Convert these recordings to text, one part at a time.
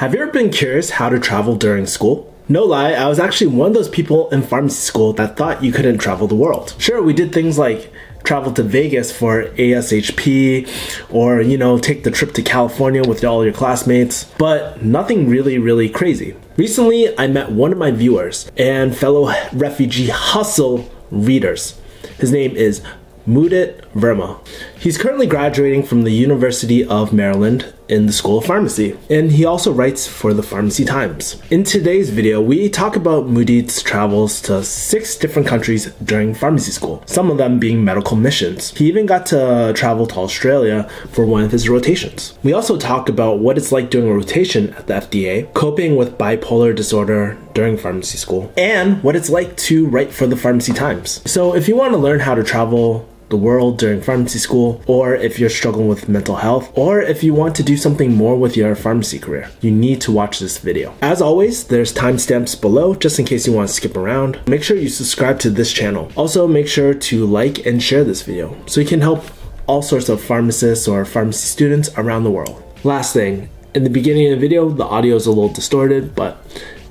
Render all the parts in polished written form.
Have you ever been curious how to travel during school? No lie, I was actually one of those people in pharmacy school that thought you couldn't travel the world. Sure, we did things like travel to Vegas for ASHP or, take the trip to California with all your classmates, but nothing really crazy. Recently, I met one of my viewers and fellow Refugee Hustle readers. His name is Mudit Verma. He's currently graduating from the University of Maryland in the School of Pharmacy, and he also writes for the Pharmacy Times. In today's video, we talk about Mudit's travels to 6 different countries during pharmacy school, some of them being medical missions. He even got to travel to Australia for one of his rotations. We also talk about what it's like doing a rotation at the FDA, coping with bipolar disorder during pharmacy school, and what it's like to write for the Pharmacy Times. So if you want to learn how to travel the world during pharmacy school, or if you're struggling with mental health, or if you want to do something more with your pharmacy career, you need to watch this video. As always, there's timestamps below just in case you want to skip around. Make sure you subscribe to this channel. Also, make sure to like and share this video so you can help all sorts of pharmacists or pharmacy students around the world. Last thing, in the beginning of the video, the audio is a little distorted, but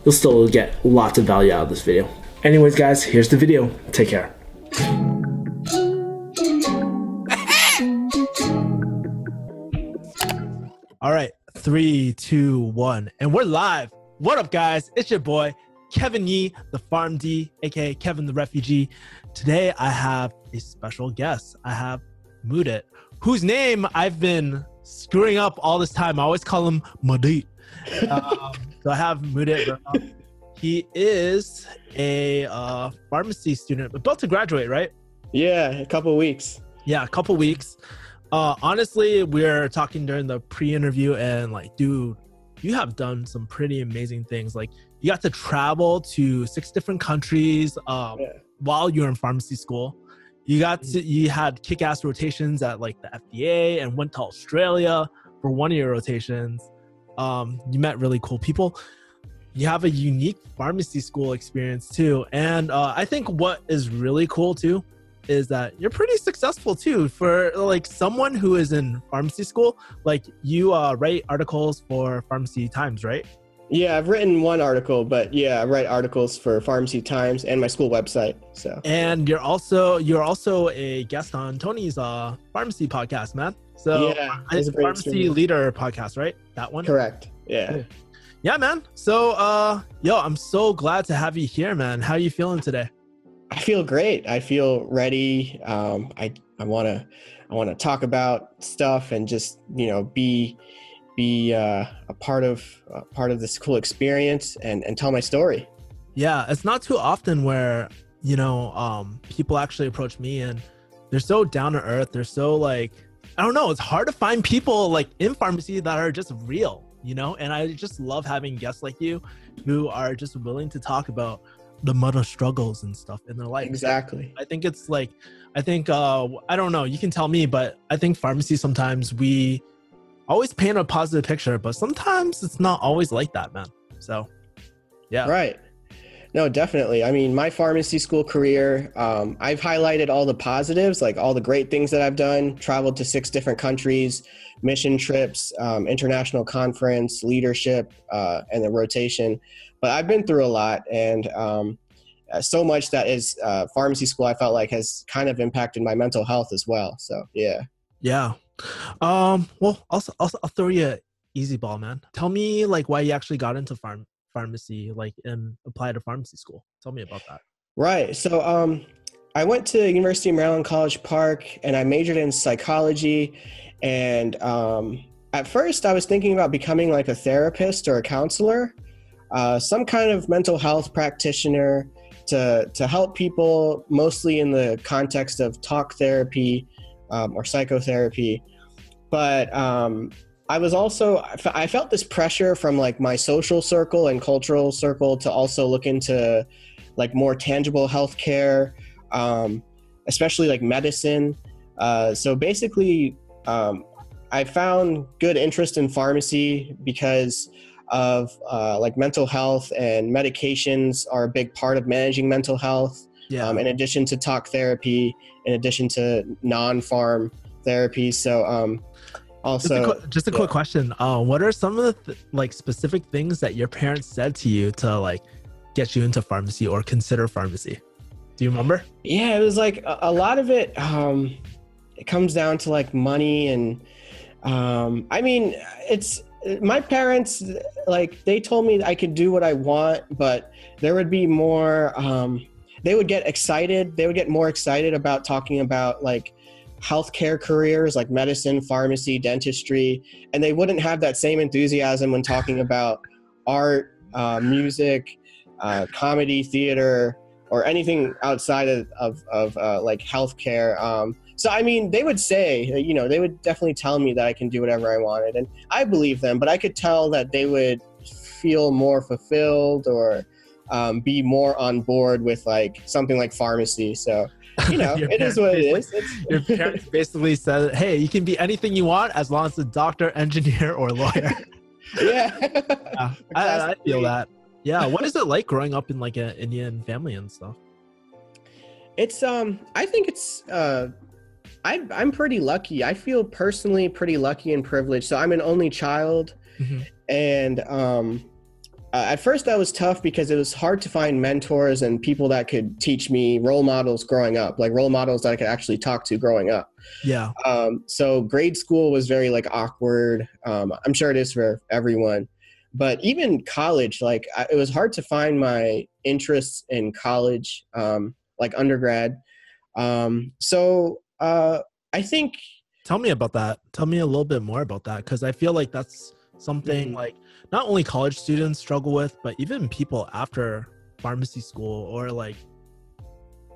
you'll still get lots of value out of this video. Anyways, guys, here's the video. Take care. All right, 3, 2, 1, and we're live. What up, guys? It's your boy, Kevin Yee, the PharmD, aka Kevin the Refugee. Today, I have a special guest. I have Mudit, whose name I've been screwing up all this time. I always call him Mudit. So I have Mudit Verma. He is a pharmacy student, about to graduate, right? Yeah, a couple weeks. Yeah, a couple weeks. Honestly, we're talking during the pre-interview and dude, you have done some pretty amazing things. You got to travel to 6 different countries while you're in pharmacy school. You had kick-ass rotations at the FDA and went to Australia for one of your rotations. You met really cool people. You have a unique pharmacy school experience too. And I think what is really cool too is that you're pretty successful too for someone who is in pharmacy school. You write articles for Pharmacy Times, right? Yeah, I've written one article, but yeah, I write articles for Pharmacy Times and my school website. So. And you're also a guest on Tony's pharmacy podcast, man. So yeah, it's a Pharmacy Leader podcast, right? That one? Correct. Yeah. Yeah, man. So I'm so glad to have you here, man. How are you feeling today? I feel great. I feel ready. I want to talk about stuff and just be a part of this cool experience and tell my story. Yeah, it's not too often where people actually approach me and they're so down to earth. They're so I don't know. It's hard to find people in pharmacy that are just real, And I just love having guests like you who are just willing to talk about the mother struggles and stuff in their life. Exactly. I think it's I don't know, you can tell me, but I think pharmacy, sometimes we always paint a positive picture, but sometimes it's not always like that, man. So yeah. Right. No, definitely. I mean, my pharmacy school career, I've highlighted all the positives, all the great things that I've done, traveled to 6 different countries, mission trips, international conference, leadership, and the rotation. But I've been through a lot, and so much that is pharmacy school, I felt has kind of impacted my mental health as well. So, yeah. Yeah. Well, also, I'll throw you an easy ball, man. Tell me why you actually got into pharmacy, and applied to pharmacy school. Tell me about that. Right. So I went to University of Maryland College Park, and I majored in psychology. And at first I was thinking about becoming a therapist or a counselor, some kind of mental health practitioner to help people, mostly in the context of talk therapy or psychotherapy. But I felt this pressure from my social circle and cultural circle to also look into more tangible healthcare, especially medicine. So basically, I found good interest in pharmacy because of mental health, and medications are a big part of managing mental health. Yeah. In addition to talk therapy, in addition to non-pharm therapy. So Also, just a quick question. What are some of the like specific things that your parents said to you to like get you into pharmacy or consider pharmacy? Do you remember? yeah, it was like a lot of it. It comes down to like money, and I mean, it's my parents. Like they told me I could do what I want, but there would be more. They would get excited. They would get more excited about talking about like healthcare careers like medicine, pharmacy, dentistry, and they wouldn't have that same enthusiasm when talking about art, music, comedy, theater, or anything outside of like healthcare. So, I mean, they would say, you know, they would definitely tell me that I can do whatever I wanted, and I believe them, but I could tell that they would feel more fulfilled or be more on board with like something like pharmacy. So, you know, it is what it is. Your parents basically said, hey, you can be anything you want as long as a doctor, engineer, or lawyer. Yeah. I feel that. Yeah. What is it like growing up in like an Indian family and stuff? It's, I think it's, I'm pretty lucky. I feel personally pretty lucky and privileged. So I'm an only child. Mm-hmm. And, at first that was tough because it was hard to find mentors and people that could teach me, role models growing up, like role models that I could actually talk to growing up. Yeah. So grade school was very like awkward. I'm sure it is for everyone, but even college, like it was hard to find my interests in college, like undergrad. So I think. Tell me about that. Tell me a little bit more about that. Cause I feel like that's something like not only college students struggle with, but even people after pharmacy school or like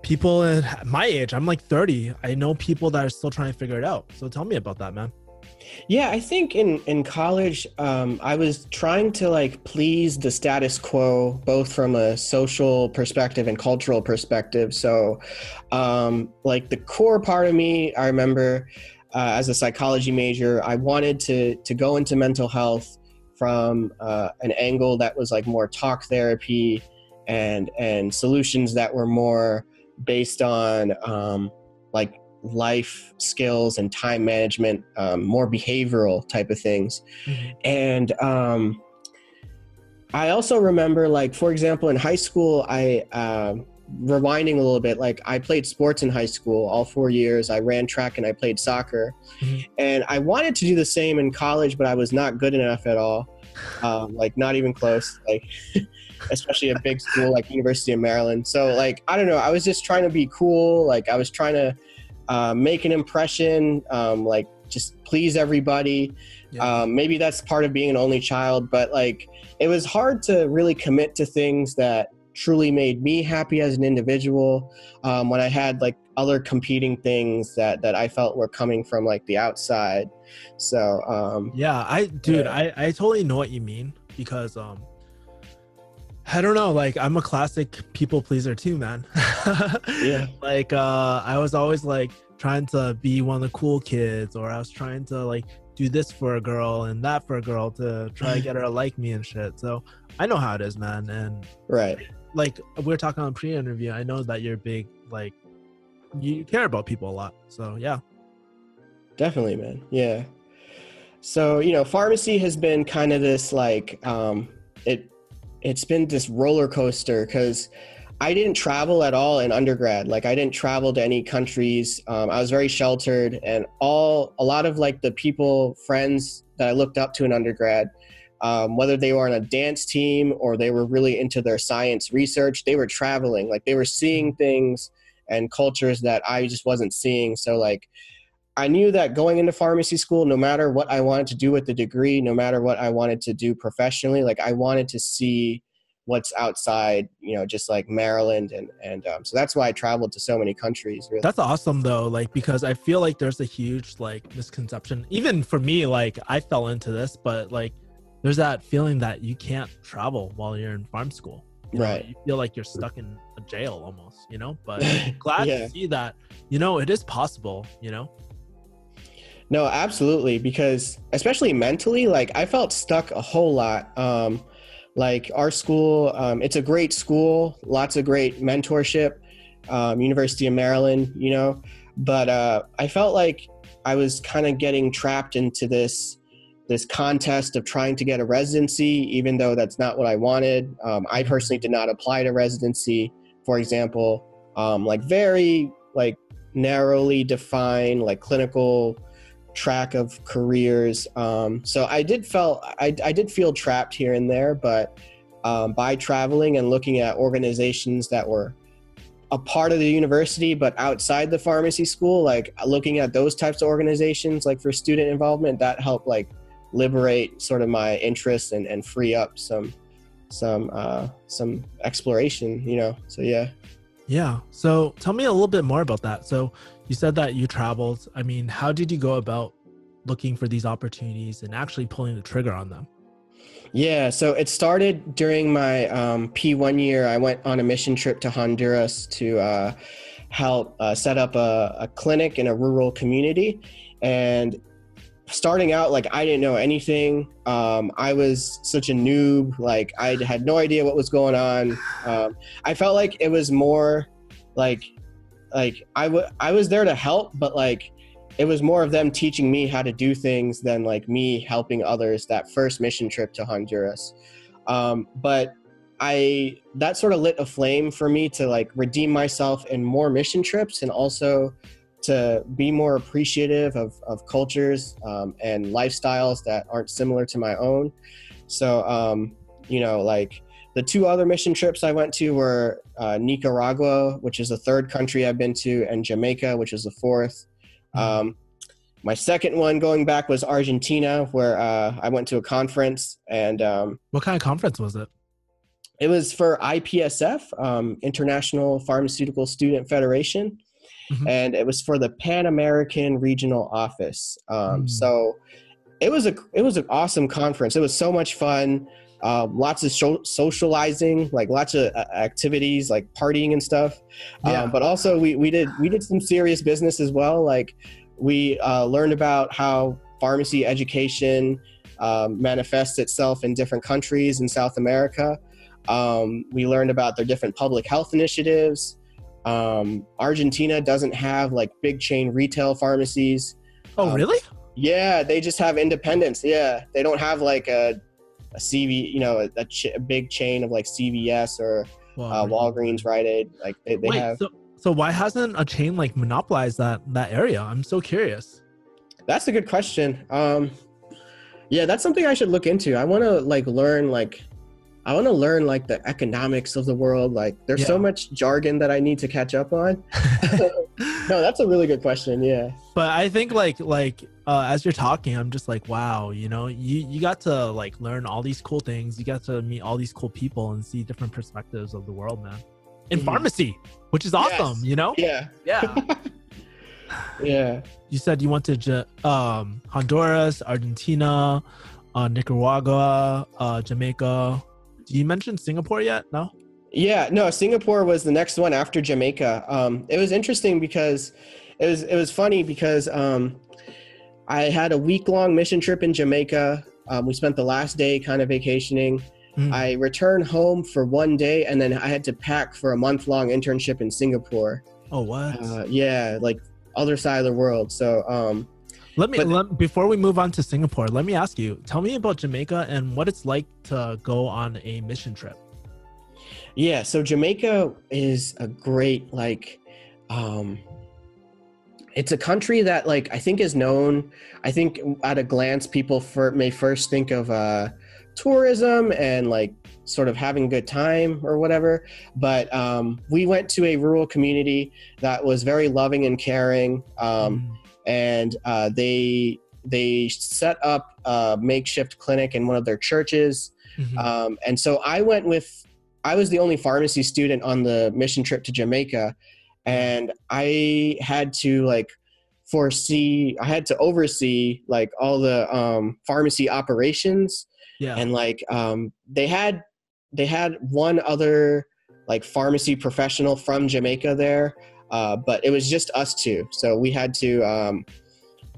people in my age. I'm like 30. I know people that are still trying to figure it out. So tell me about that, man. Yeah, I think in college, I was trying to like please the status quo, both from a social perspective and cultural perspective. So like the core part of me, I remember as a psychology major, I wanted to go into mental health from an angle that was like more talk therapy and solutions that were more based on like life skills and time management, more behavioral type of things. Mm-hmm. And I also remember, like, for example, in high school, rewinding a little bit, like I played sports in high school all 4 years. I ran track and I played soccer. Mm-hmm. And I wanted to do the same in college, but I was not good enough at all. Like not even close, like especially a big school like University of Maryland. So like, I don't know, I was just trying to be cool. Like I was trying to make an impression, like just please everybody. Yeah. Maybe that's part of being an only child, but like it was hard to really commit to things that truly made me happy as an individual, when I had like other competing things that I felt were coming from like the outside. So yeah, I totally know what you mean, because I don't know, like I'm a classic people pleaser too, man. Yeah. Like I was always like trying to be one of the cool kids, or I was trying to like do this for a girl and that for a girl to try to get her to like me and shit. So I know how it is, man. And right, like we were talking on the pre-interview, I know that you're big, like you care about people a lot. So yeah. Definitely, man. Yeah. So, you know, pharmacy has been kind of this like, it's been this roller coaster, because I didn't travel at all in undergrad. Like I didn't travel to any countries. I was very sheltered, and a lot of like the people, friends that I looked up to in undergrad, whether they were on a dance team or they were really into their science research, they were traveling, like they were seeing things and cultures that I just wasn't seeing. So like, I knew that going into pharmacy school, no matter what I wanted to do with the degree, no matter what I wanted to do professionally, like I wanted to see what's outside, you know, just like Maryland. And so that's why I traveled to so many countries. Really. That's awesome though. Like, because I feel like there's a huge like misconception, even for me, like I fell into this, but like there's that feeling that you can't travel while you're in pharm school. Right. You feel like you're stuck in a jail almost, you know, but I'm glad to see that, you know, it is possible, you know? No, absolutely. Because especially mentally, like I felt stuck a whole lot. Like our school, it's a great school, lots of great mentorship, University of Maryland, you know, but I felt like I was kind of getting trapped into this contest of trying to get a residency, even though that's not what I wanted. I personally did not apply to residency, for example, like very like narrowly defined like clinical track of careers. So I did feel trapped here and there, but by traveling and looking at organizations that were a part of the university but outside the pharmacy school, like looking at those types of organizations like for student involvement, that helped like liberate sort of my interests and free up some exploration, you know. So yeah. So tell me a little bit more about that. So you said that you traveled. I mean, how did you go about looking for these opportunities and actually pulling the trigger on them? Yeah, so it started during my P1 year. I went on a mission trip to Honduras to help set up a clinic in a rural community. And starting out, like, I didn't know anything. I was such a noob. Like, I had no idea what was going on. I felt like it was more like I was there to help, but like it was more of them teaching me how to do things than like me helping others that first mission trip to Honduras. But that sort of lit a flame for me to like redeem myself in more mission trips, and also to be more appreciative of cultures and lifestyles that aren't similar to my own. So, you know, like the two other mission trips I went to were Nicaragua, which is the third country I've been to, and Jamaica, which is the fourth. My second one going back was Argentina, where I went to a conference. And what kind of conference was it? It was for IPSF, International Pharmaceutical Student Federation. Mm-hmm. And it was for the Pan American Regional Office. So it was an awesome conference. It was so much fun. Lots of socializing, like lots of activities, like partying and stuff. Yeah. But also we did some serious business as well. Like we learned about how pharmacy education manifests itself in different countries in South America. We learned about their different public health initiatives. Argentina doesn't have like big chain retail pharmacies. Oh, really? Yeah, they just have independents. Yeah, they don't have like a CV, you know, a big chain of like CVS or Walgreens, Rite Aid. Like they Wait, have. So why hasn't a chain like monopolized that area? I'm so curious. That's a good question. Yeah, that's something I should look into. I want to learn the economics of the world. Like there's so much jargon that I need to catch up on. No, that's a really good question. Yeah. But I think as you're talking, I'm just like, wow, you know, you got to like learn all these cool things. You got to meet all these cool people and see different perspectives of the world, man. In pharmacy, which is awesome, you know? Yeah. Yeah. Yeah. You said you went to Honduras, Argentina, Nicaragua, Jamaica. Did you mention Singapore yet? No? Yeah, no, Singapore was the next one after Jamaica. It was interesting because it was funny because I had a week-long mission trip in Jamaica. We spent the last day kind of vacationing. I returned home for one day, and then I had to pack for a month-long internship in Singapore. Oh, what? Yeah, like other side of the world. So before we move on to Singapore, let me ask you, tell me about Jamaica and what it's like to go on a mission trip. Yeah, so Jamaica is a great, it's a country that, like, I think is known. I think at a glance, people may first think of tourism and, like, sort of having a good time or whatever. But we went to a rural community that was very loving and caring. And they set up a makeshift clinic in one of their churches. And so I was the only pharmacy student on the mission trip to Jamaica, and I had to oversee like all the pharmacy operations. Yeah. And they had one other like pharmacy professional from Jamaica there, but it was just us two. So we had to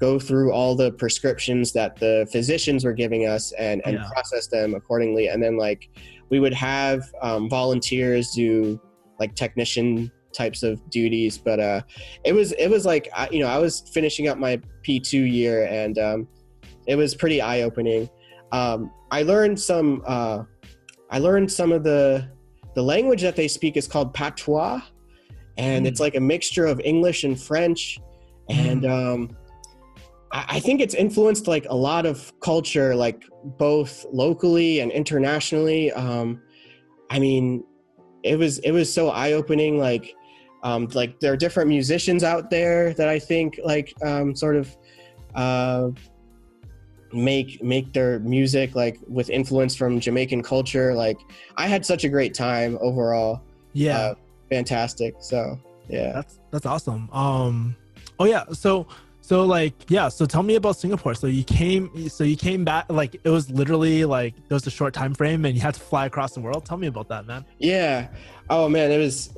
go through all the prescriptions that the physicians were giving us and process them accordingly. And then we would have volunteers do like technician types of duties. But it was like, I was finishing up my P2 year, and it was pretty eye-opening. I learned some of the language that they speak is called patois, and it's like a mixture of English and French. And I think it's influenced like a lot of culture, like both locally and internationally. I mean, it was so eye-opening. Like there are different musicians out there that I think like sort of make their music like with influence from Jamaican culture. Like I had such a great time overall. Yeah. Fantastic. So yeah. That's awesome. Oh yeah. So tell me about Singapore. So you came back, like it was literally like there was a short time frame and you had to fly across the world. Tell me about that, man. Yeah. Oh man, it was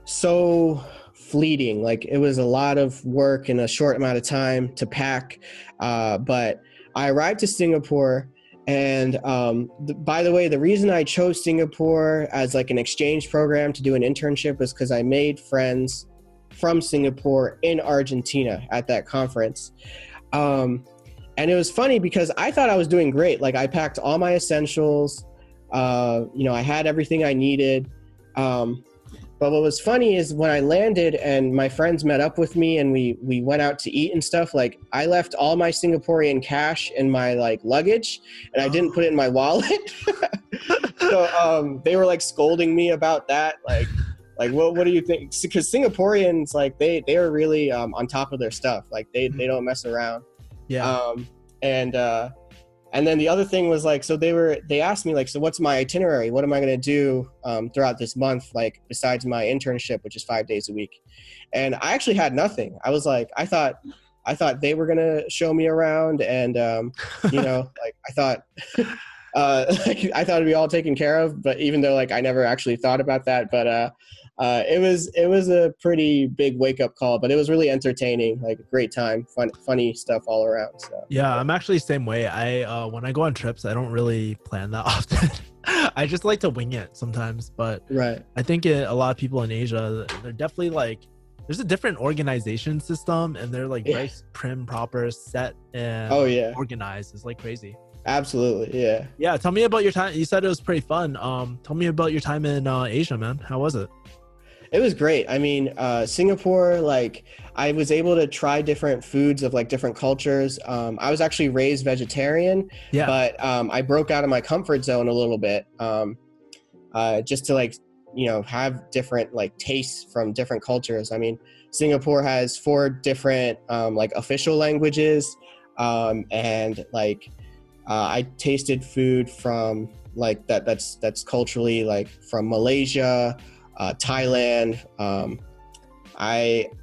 so fleeting. Like it was a lot of work in a short amount of time to pack. But I arrived to Singapore, and by the way, the reason I chose Singapore as like an exchange program to do an internship was because I made friends from Singapore in Argentina at that conference. And it was funny because I thought I was doing great. Like I packed all my essentials. I had everything I needed. But what was funny is when I landed and my friends met up with me and we went out to eat and stuff, like I left all my Singaporean cash in my like luggage and I didn't put it in my wallet. So they were like scolding me about that. Like, what do you think? Because Singaporeans, like they are really on top of their stuff. Like they don't mess around. Yeah. And then the other thing was like, so they asked me like, so what's my itinerary? What am I going to do throughout this month? Like besides my internship, which is 5 days a week. And I actually had nothing. I was like, I thought they were going to show me around, and like I thought, I thought it'd be all taken care of, but even though like I never actually thought about that, but it was a pretty big wake up call, but it was really entertaining, like a great time, funny stuff all around. So yeah, I'm actually the same way. I when I go on trips, I don't really plan that often. I just like to wing it sometimes, but right. I think a lot of people in Asia, they're definitely like, there's a different organization system, and they're like very prim, proper, set, and organized. It's like crazy. Absolutely. Yeah. Yeah. Tell me about your time. You said it was pretty fun. Tell me about your time in Asia, man. How was it? It was great. I mean, Singapore, like I was able to try different foods of like different cultures. I was actually raised vegetarian, but I broke out of my comfort zone a little bit just to like, have different like tastes from different cultures. I mean, Singapore has 4 different like official languages, and like I tasted food from like that's culturally like from Malaysia, Thailand.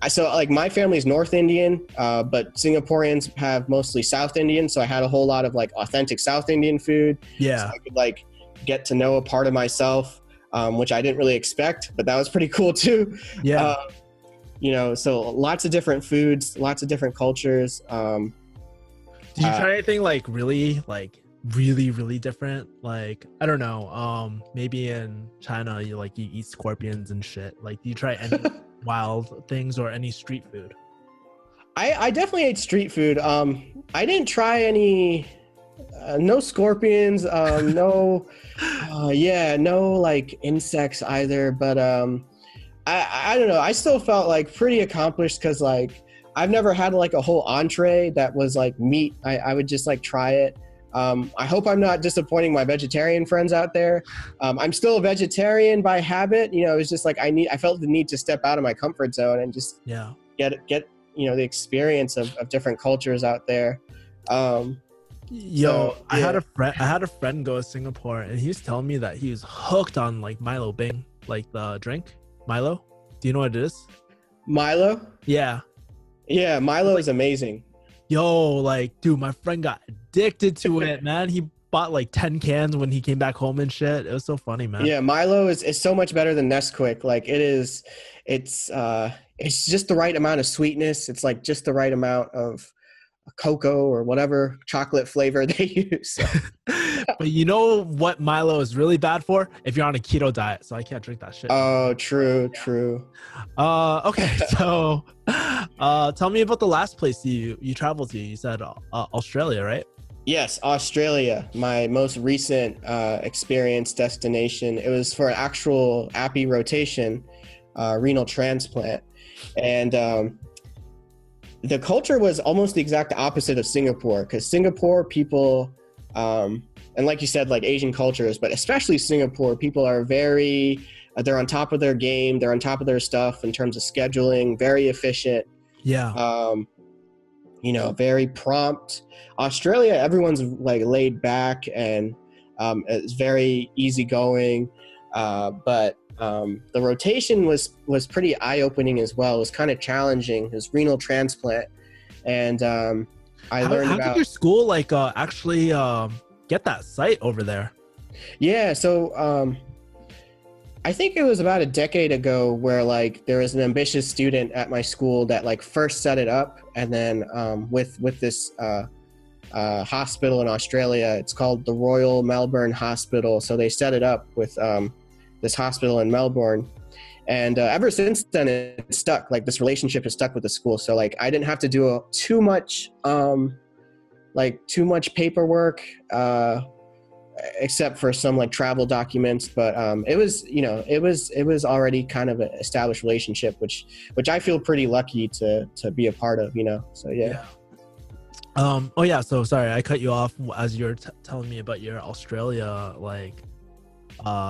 So like my family's North Indian, but Singaporeans have mostly South Indian. So I had a whole lot of like authentic South Indian food. Yeah. So I could like get to know a part of myself, which I didn't really expect, but that was pretty cool too. Yeah. So lots of different foods, lots of different cultures. Did you try anything like really different? Like, I don't know, maybe in China you eat scorpions and shit. Like, do you try any wild things or any street food? I definitely ate street food. I didn't try any no scorpions, no like insects either, but I don't know, I still felt like pretty accomplished because like I've never had like a whole entree that was like meat. I would just like try it. I hope I'm not disappointing my vegetarian friends out there. I'm still a vegetarian by habit. It was just like I felt the need to step out of my comfort zone and just get the experience of different cultures out there. I had a friend go to Singapore, and he was telling me that he was hooked on like Milo Bing, like the drink Milo. Do you know what it is? Milo? Yeah, Milo is amazing. Yo, like, dude, my friend got addicted to it, man. He bought like 10 cans when he came back home and shit. It was so funny, man. Yeah, Milo is so much better than Nesquik. Like it's just the right amount of sweetness. It's like just the right amount of cocoa or whatever chocolate flavor they use. So, But you know what Milo is really bad for? If you're on a keto diet, so I can't drink that shit. Oh, true. Okay, so tell me about the last place you traveled to. You said Australia, right? Yes, Australia, my most recent experience destination. It was for an actual API rotation, renal transplant. And the culture was almost the exact opposite of Singapore, because Singapore people, and like you said, like Asian cultures, but especially Singapore, people are they're on top of their game. They're on top of their stuff in terms of scheduling, very efficient. Yeah. Very prompt. Australia, everyone's like laid back and it's very easygoing. But the rotation was pretty eye-opening as well. It was kind of challenging. It was renal transplant, and I learned how about. did your school actually get that site over there? Yeah, so I think it was about a decade ago where like there was an ambitious student at my school that like first set it up, and then with this hospital in Australia, it's called the Royal Melbourne Hospital. So they set it up with this hospital in Melbourne, and ever since then it stuck. Like this relationship has stuck with the school. So like I didn't have to do too much paperwork. Except for some like travel documents, but it was already kind of an established relationship, which I feel pretty lucky to be a part of, so yeah. So sorry I cut you off as you're telling me about your Australia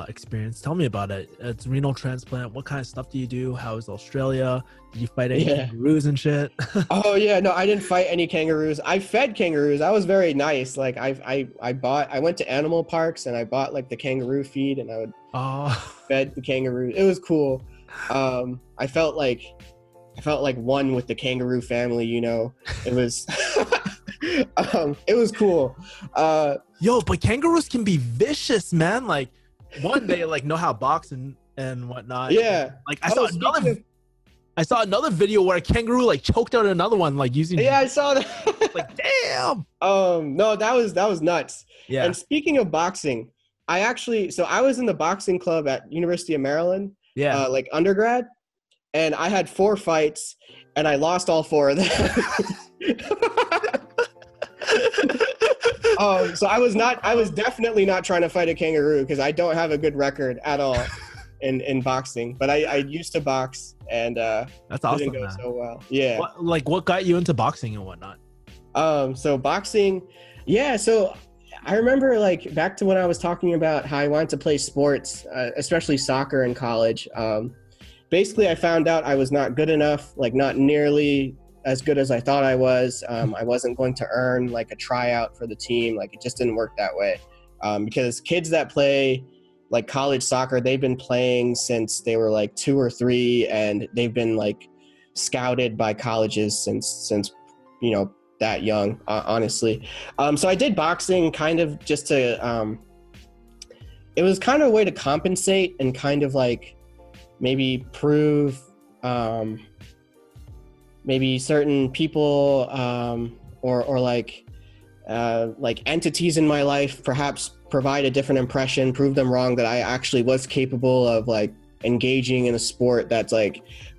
experience. Tell me about it. It's renal transplant. What kind of stuff do you do? How is Australia? Did you fight any kangaroos and shit? Oh yeah, no, I didn't fight any kangaroos. I fed kangaroos. I was very nice. Like I went to animal parks and I bought like the kangaroo feed, and I would fed the kangaroos. It was cool. I felt like one with the kangaroo family. It was it was cool. But kangaroos can be vicious, man. Like one, they know how to box and whatnot. Yeah. Like I saw another video where a kangaroo choked out another one using. Yeah, I saw that. Damn. No, that was nuts. Yeah. And speaking of boxing, I was in the boxing club at University of Maryland. Yeah. Undergrad, and I had 4 fights, and I lost all 4 of them. So I was definitely not trying to fight a kangaroo, because I don't have a good record at all in boxing, but I used to box, and that's awesome. Didn't go so well. Yeah. What got you into boxing and whatnot? So boxing, yeah. So I remember back to when I was talking about how I wanted to play sports, especially soccer in college. Basically I found out I was not good enough, not nearly as good as I thought I was. I wasn't going to earn a tryout for the team. It just didn't work that way. Because kids that play college soccer, they've been playing since they were 2 or 3, and they've been scouted by colleges since that young, honestly. So I did boxing kind of just to, it was kind of a way to compensate and kind of maybe prove, maybe certain people or entities in my life perhaps provide a different impression, prove them wrong, that I actually was capable of engaging in a sport that's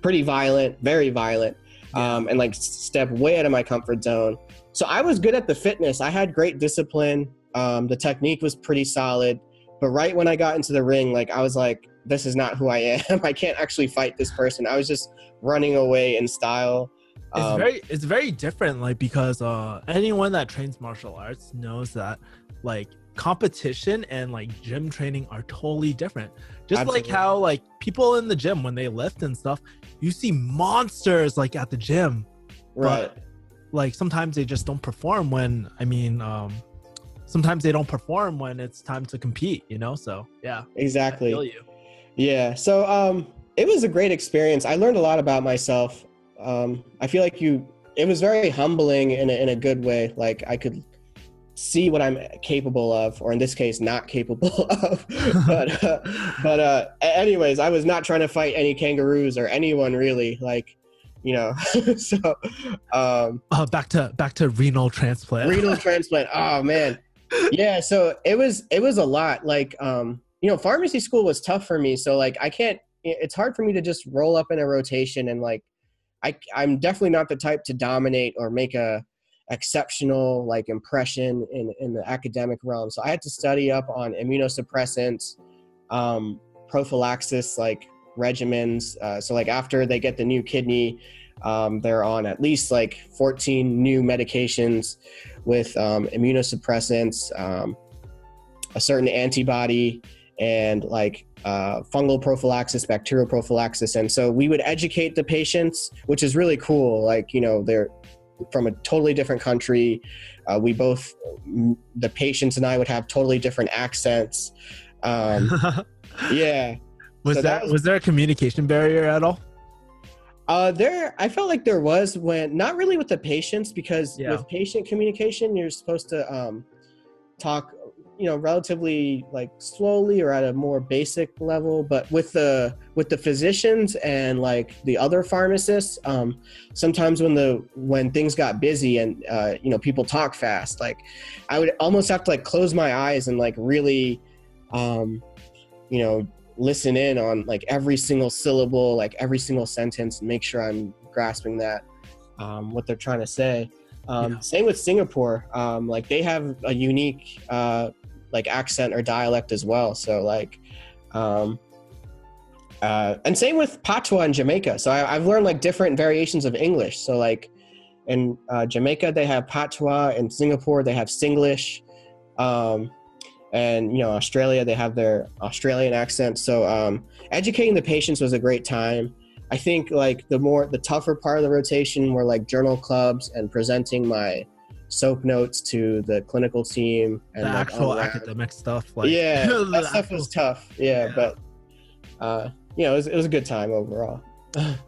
pretty violent, very violent, and step way out of my comfort zone. So I was good at the fitness. I had great discipline. The technique was pretty solid, but right when I got into the ring, I was this is not who I am. I can't actually fight this person. I was just running away in style. It's very different, because anyone that trains martial arts knows that competition and gym training are totally different. Just Absolutely. How people in the gym, when they lift and stuff, you see monsters at the gym, right? But sometimes they just don't perform when sometimes they don't perform when it's time to compete, so yeah, exactly. I feel you. Yeah, so it was a great experience. I learned a lot about myself. I feel it was very humbling in a good way. I could see what I'm capable of, or in this case, not capable of. But anyways, I was not trying to fight any kangaroos or anyone really. So back to renal transplant. Renal transplant. Oh man, Yeah, so it was a lot. Like, pharmacy school was tough for me. So like, it's hard for me to just roll up in a rotation and like, I'm definitely not the type to dominate or make a exceptional like impression in the academic realm. So I had to study up on immunosuppressants, prophylaxis, like regimens. So like after they get the new kidney, they're on at least like 14 new medications with immunosuppressants, a certain antibody, and like fungal prophylaxis, bacterial prophylaxis. And so we would educate the patients, which is really cool. Like, they're from a totally different country. The patients and I would have totally different accents. Yeah. Was there a communication barrier at all? I felt like there was, when not really with the patients, because with patient communication, you're supposed to talk, relatively like slowly or at a more basic level. But with the physicians and like the other pharmacists, sometimes when things got busy and people talk fast, like I would almost have to like close my eyes and like really listen in on like every single syllable, like every single sentence, and make sure I'm grasping that what they're trying to say. Same with Singapore. Like they have a unique like accent or dialect as well. So like, and same with Patois in Jamaica. So I've learned like different variations of English. So like in Jamaica, they have Patois. In Singapore, they have Singlish. And Australia, they have their Australian accent. So educating the patients was a great time. I think like the tougher part of the rotation were like journal clubs and presenting my soap notes to the clinical team and the like actual academic stuff. Like that stuff was tough. But it was a good time overall.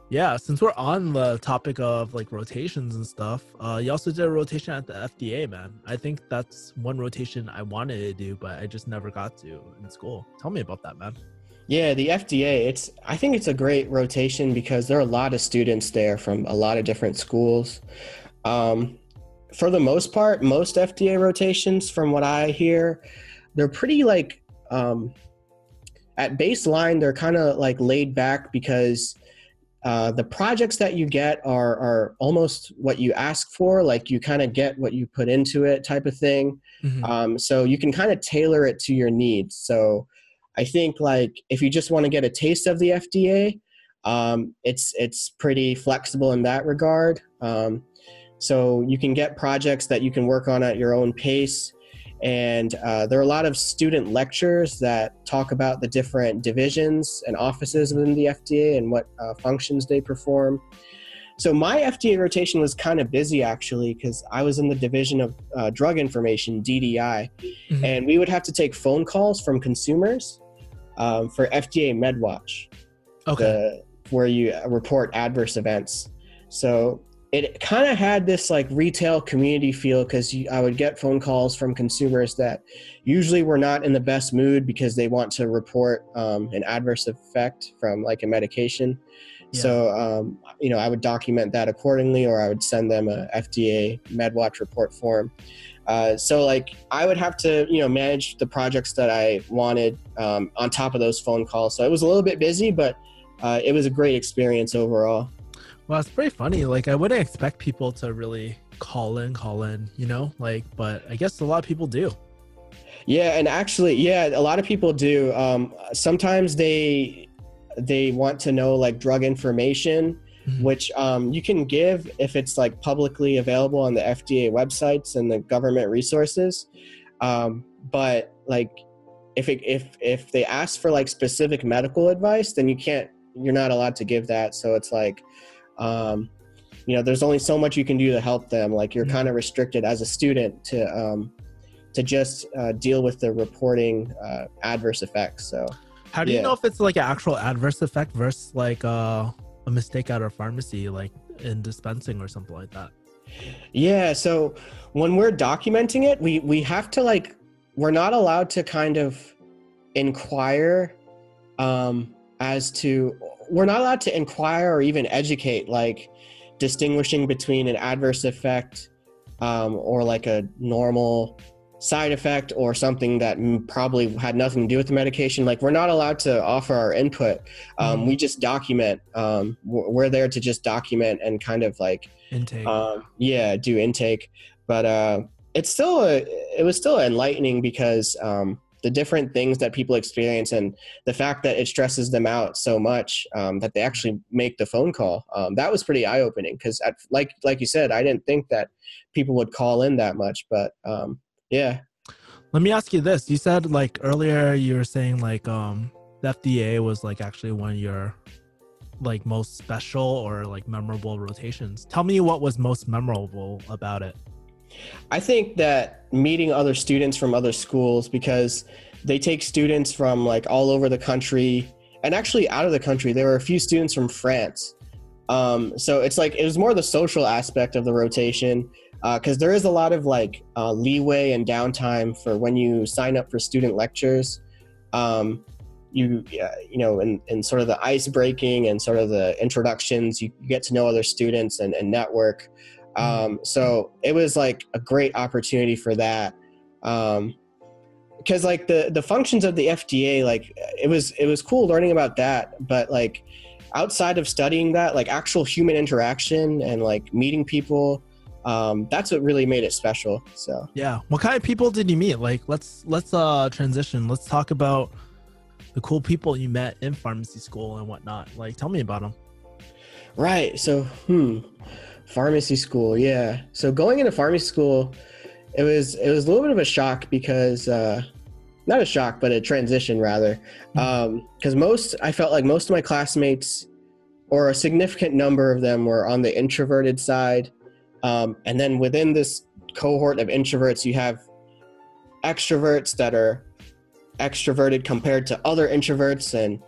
Yeah, since we're on the topic of like rotations and stuff, you also did a rotation at the FDA, man. I think that's one rotation I wanted to do, but I just never got to in school. Tell me about that, man. Yeah, the FDA, I think it's a great rotation because there are a lot of students there from a lot of different schools. For the most part, most FDA rotations, from what I hear, they're pretty like, at baseline, they're kind of like laid back because the projects that you get are almost what you ask for, like you kind of get what you put into it type of thing. Mm-hmm. So you can kind of tailor it to your needs. So I think like if you just want to get a taste of the FDA, it's pretty flexible in that regard. So you can get projects that you can work on at your own pace. And there are a lot of student lectures that talk about the different divisions and offices within the FDA and what functions they perform. So my FDA rotation was kind of busy actually because I was in the division of drug information, DDI, mm-hmm. and we would have to take phone calls from consumers for FDA MedWatch, where you report adverse events. So it kind of had this like retail community feel because I would get phone calls from consumers that usually were not in the best mood because they want to report an adverse effect from like a medication. Yeah. So, I would document that accordingly, or I would send them a FDA MedWatch report form. So like I would have to, manage the projects that I wanted on top of those phone calls. So it was a little bit busy, but it was a great experience overall. Well, it's pretty funny. Like I wouldn't expect people to really call in, but I guess a lot of people do. Yeah. And actually, a lot of people do. Sometimes they want to know like drug information, mm-hmm. which you can give if it's like publicly available on the FDA websites and the government resources. But like if they ask for like specific medical advice, then you're not allowed to give that. So it's like, there's only so much you can do to help them. Like you're kind of restricted as a student to just deal with the reporting adverse effects. So how do you know if it's like an actual adverse effect versus like a mistake at a pharmacy, like in dispensing or something like that? Yeah. So when we're documenting it, we have to like, we're not allowed to kind of inquire we're not allowed to inquire or even educate, like distinguishing between an adverse effect or like a normal side effect or something that probably had nothing to do with the medication, like we're not allowed to offer our input. We just document. We're there to just document and kind of like Intake. Do intake. But it was still enlightening because the different things that people experience and the fact that it stresses them out so much that they actually make the phone call. That was pretty eye-opening because like you said, I didn't think that people would call in that much, but yeah. Let me ask you this. You said like earlier you were saying like the FDA was like actually one of your like most special or like memorable rotations. Tell me what was most memorable about it. I think that meeting other students from other schools, because they take students from like all over the country and actually out of the country. There were a few students from France. So it's like, it was more the social aspect of the rotation. Because there is a lot of like leeway and downtime for when you sign up for student lectures. You know, in sort of the ice breaking and sort of the introductions, you get to know other students and network. So it was like a great opportunity for that. Because like the functions of the FDA, like it was cool learning about that, but like outside of studying that, like actual human interaction and like meeting people, that's what really made it special. So yeah, what kind of people did you meet? Like let's transition. Let's talk about the cool people you met in pharmacy school and whatnot. Like tell me about them. Right. So pharmacy school, yeah. So going into pharmacy school, it was a little bit of a shock because not a shock, but a transition rather. Because I felt like most of my classmates, or a significant number of them, were on the introverted side. And then within this cohort of introverts, you have extroverts that are extroverted compared to other introverts. And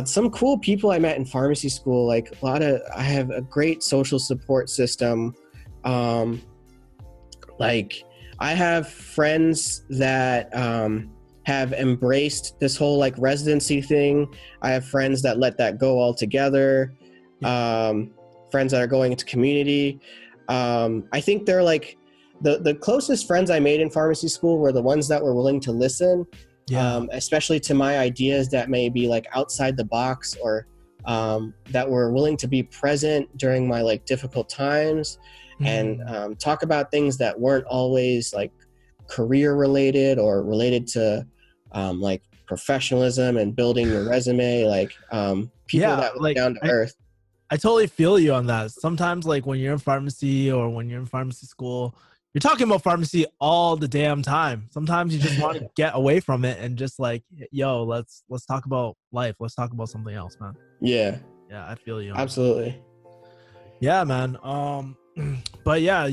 some cool people I met in pharmacy school, like I have a great social support system. Like I have friends that have embraced this whole like residency thing. I have friends that let that go altogether. Friends that are going into community. I think they're like the closest friends I made in pharmacy school were the ones that were willing to listen, especially to my ideas that may be like outside the box, or that were willing to be present during my like difficult times and talk about things that weren't always like career related or related to like professionalism and building your resume, like people that were like, down to earth. I totally feel you on that. Sometimes like when you're in pharmacy or when you're in pharmacy school, you're talking about pharmacy all the damn time. Sometimes you just want to get away from it and just like, yo, let's talk about life. Let's talk about something else, man. Yeah. Yeah, I feel you. Absolutely. Yeah, man. But yeah,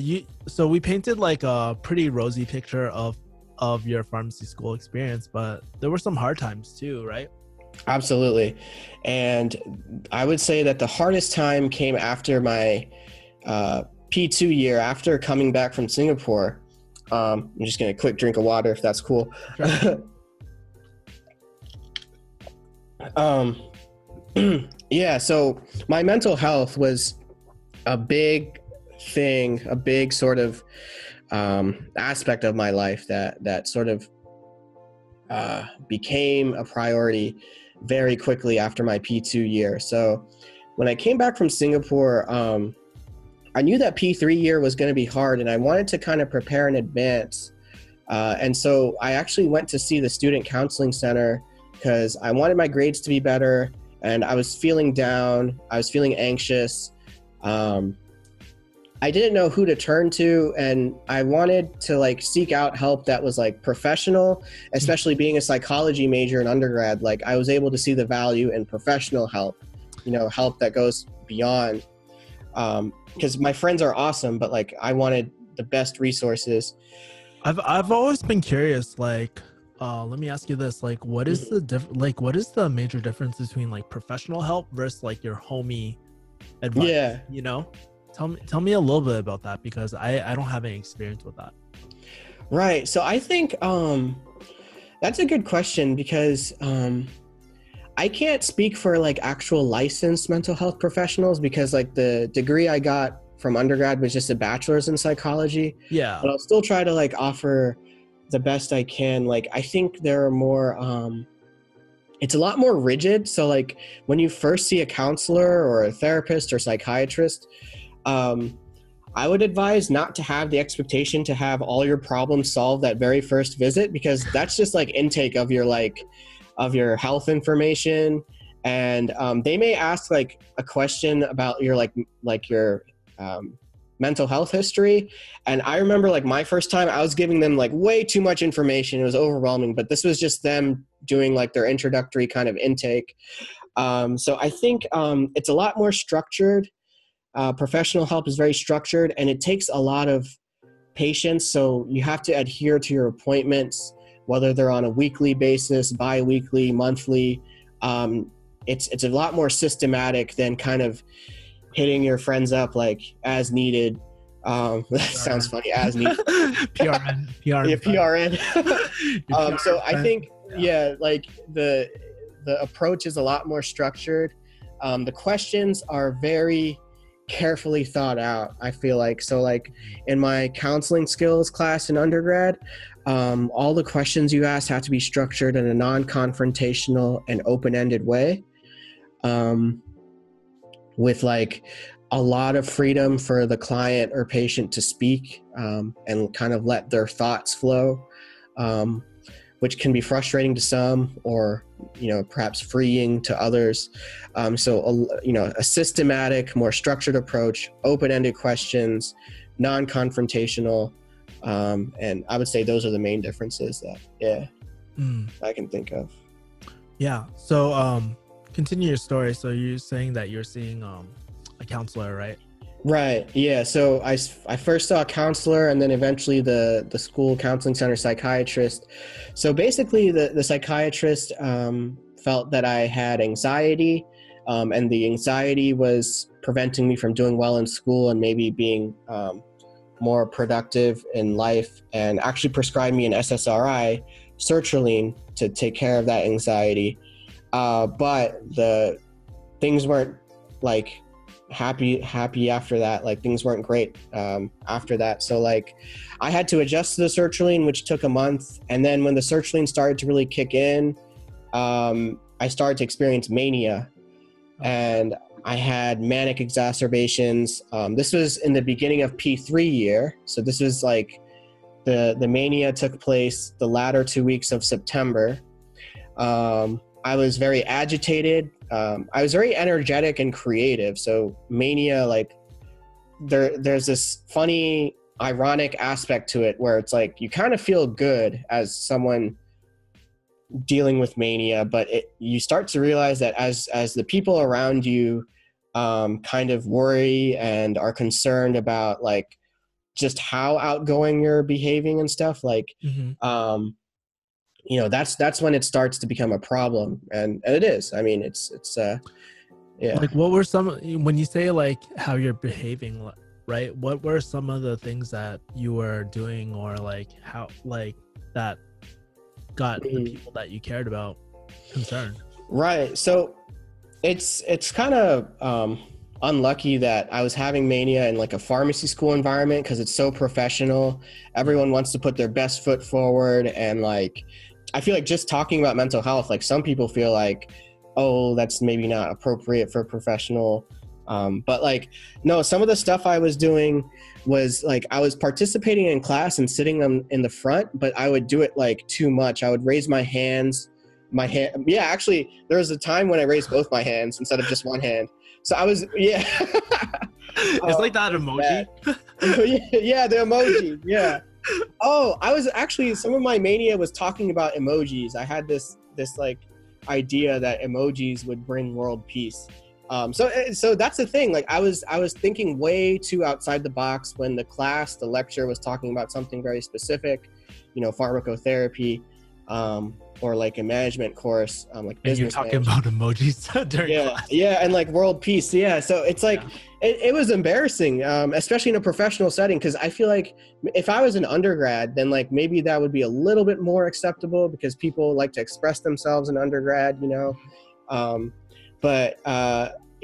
so we painted like a pretty rosy picture of your pharmacy school experience, but there were some hard times too, right? Absolutely. And I would say that the hardest time came after my P2 year, after coming back from Singapore. I'm just going to quick drink of water if that's cool. Yeah, so my mental health was a big thing, a big sort of aspect of my life that sort of became a priority very quickly after my P2 year. So when I came back from Singapore, I knew that P3 year was going to be hard, and I wanted to kind of prepare in advance. And so I actually went to see the student counseling center because I wanted my grades to be better, and I was feeling down. I was feeling anxious. I didn't know who to turn to, and I wanted to like seek out help that was like professional, especially being a psychology major in undergrad. Like I was able to see the value in professional help, help that goes beyond, because my friends are awesome, but like I wanted the best resources. I've always been curious, like, let me ask you this, like, what is the major difference between like professional help versus like your homie advice? Yeah. Tell me a little bit about that, because I don't have any experience with that. Right. So I think that's a good question, because I can't speak for like actual licensed mental health professionals, because like the degree I got from undergrad was just a bachelor's in psychology. Yeah. But I'll still try to like offer the best I can. Like, I think there are more, it's a lot more rigid. So like when you first see a counselor or a therapist or psychiatrist, I would advise not to have the expectation to have all your problems solved that very first visit, because that's just like intake of your health information. And they may ask like a question about your your mental health history. And I remember like my first time I was giving them like way too much information. It was overwhelming, but this was just them doing like their introductory kind of intake. So I think it's a lot more structured. Professional help is very structured, and it takes a lot of patience. So you have to adhere to your appointments, whether they're on a weekly basis, bi-weekly, monthly. It's a lot more systematic than kind of hitting your friends up like as needed. That sounds funny, as needed. PRN. Yeah, PRN. So I think, like the approach is a lot more structured. The questions are very carefully thought out, I feel like. So like in my counseling skills class in undergrad, all the questions you ask have to be structured in a non-confrontational and open-ended way, with like a lot of freedom for the client or patient to speak, and kind of let their thoughts flow, which can be frustrating to some, or perhaps freeing to others. So a systematic, more structured approach, open-ended questions, non-confrontational, and I would say those are the main differences that I can think of. Yeah. So continue your story. So you're saying that you're seeing a counselor, right? Right. Yeah. So I first saw a counselor, and then eventually the school counseling center psychiatrist. So basically the psychiatrist felt that I had anxiety, and the anxiety was preventing me from doing well in school and maybe being more productive in life, and actually prescribed me an SSRI, sertraline, to take care of that anxiety. But the things weren't like happy after that. Like things weren't great after that. So like I had to adjust to the sertraline, which took a month. And then when the sertraline started to really kick in, I started to experience mania, and I had manic exacerbations. This was in the beginning of P3 year. So this was like the mania took place the latter 2 weeks of September. I was very agitated. I was very energetic and creative. So mania, like there's this funny, ironic aspect to it where it's like you kind of feel good as someone dealing with mania, but you start to realize that as the people around you kind of worry and are concerned about like just how outgoing you're behaving and stuff, like that's when it starts to become a problem, and it is. I mean, it's yeah. Like, what were some, when you say like how you're behaving, right? What were some of the things that you were doing, or like how like that got the people that you cared about concerned? Right. So it's kind of unlucky that I was having mania in like a pharmacy school environment, because it's so professional. Everyone wants to put their best foot forward, and like I feel like just talking about mental health, like some people feel like, oh, that's maybe not appropriate for a professional. But like, no, some of the stuff I was doing was like, I was participating in class and sitting in the front, but I would do it like too much. I would raise my hands, Yeah, actually there was a time when I raised both my hands instead of just one hand. So I was, yeah. It's like that emoji. Yeah, the emoji. Yeah. Oh, I was actually, some of my mania was talking about emojis. I had this like idea that emojis would bring world peace. So that's the thing. Like I was thinking way too outside the box when the lecture was talking about something very specific, pharmacotherapy, or like a management course, like business. And you're talking about emojis during class. Yeah, and like world peace. Yeah, so it's like it was embarrassing, especially in a professional setting, because I feel like if I was an undergrad, then like maybe that would be a little bit more acceptable, because people like to express themselves in undergrad, But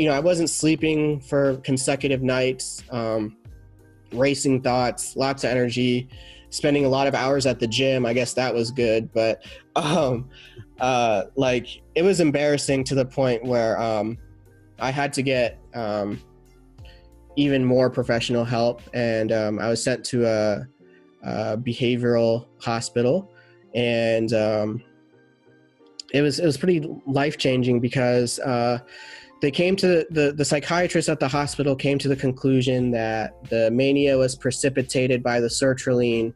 I wasn't sleeping for consecutive nights, racing thoughts, lots of energy, spending a lot of hours at the gym. I guess that was good, but like it was embarrassing to the point where I had to get even more professional help, and I was sent to a behavioral hospital, and it was pretty life-changing because they came to the psychiatrist at the hospital came to the conclusion that the mania was precipitated by the sertraline,